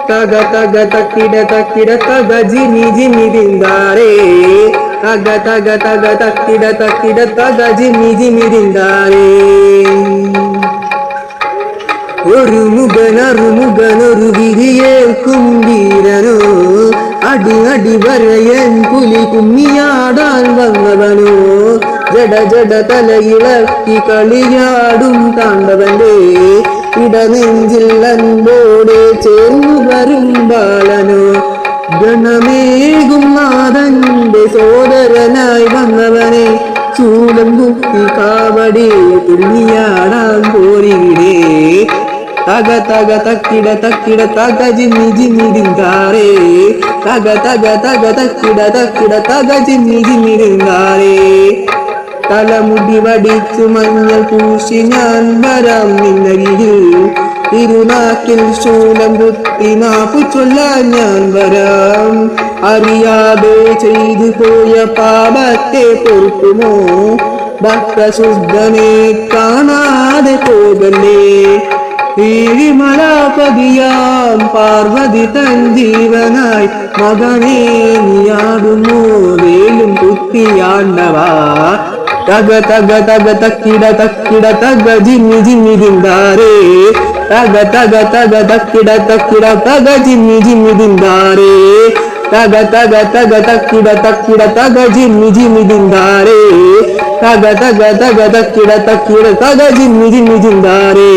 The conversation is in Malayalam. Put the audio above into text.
ತಗ ತಗ ತಕ್ಕಿಡ ತಗ ಜಿಮಿ ಜಿಮಿ ದಿಂದಾರೆ ತಗ ತಗ ತಕ್ಕಿಡ ತಗ ಜಿಮಿ ಜಿಮಿ ದಿಂದಾರೆ ഒരു മുഖനൊരു വിരിയേൽക്കും വീരനോ അടി അടി വരയൻ പുലി കുമ്മിയാടാൻ വന്നവനോ ജട ജട തലയിളക്കി കളിയാടും താണ്ടവന്റെ ഇടനെഞ്ചിൽ അൻപോടെ ചേർന്നു വരും ബാലനോ ഗണമേകും നാഥന്റെ സോദരനായി വന്നവനെ ചൂലം കുത്തി കാവടി തുള്ളിയാടാൻ പോരിവിടെ തക തക തക്കിട തക ജിമ്മി ജിമ്മി ദിങ്കാരേ തക തക തക്കിട തക ജിമ്മി ജിമ്മി ദിങ്കാരേ തലമുടി വടിച്ചു മഞ്ഞൾ പൂശി ഞാൻ വരാം നിന്നരികിൽ തിരുനാക്കിൽ ശൂലം കുത്തി നാപ്പു ചൊല്ലാൻ ഞാൻ വരാം അറിയാതെ ചെയ്തു പോയ പാപത്തെ പൊറുക്കുമോ ഭക്തശുദ്ധനെ കാണാതെ പോകല്ലേ ീഴിമലാപതിയാം പാർവതി തൻ ജീവനായി മകനേ നീയാടുമോ വേലും കുത്തിയാണ്ടവാ തക തക തക്കിട തക ജിമ്മി ജിമ്മി ദിന്താരേ തക തക തക്കിട തക ജിമ്മി ജിമ്മി ദിന്താരേ തക തക തക്കിട തക ജിമ്മി ജിമ്മി ദിന്താരേ തക തക തക്കിട തക ജിമ്മി ജിമ്മി ദിന്താരേ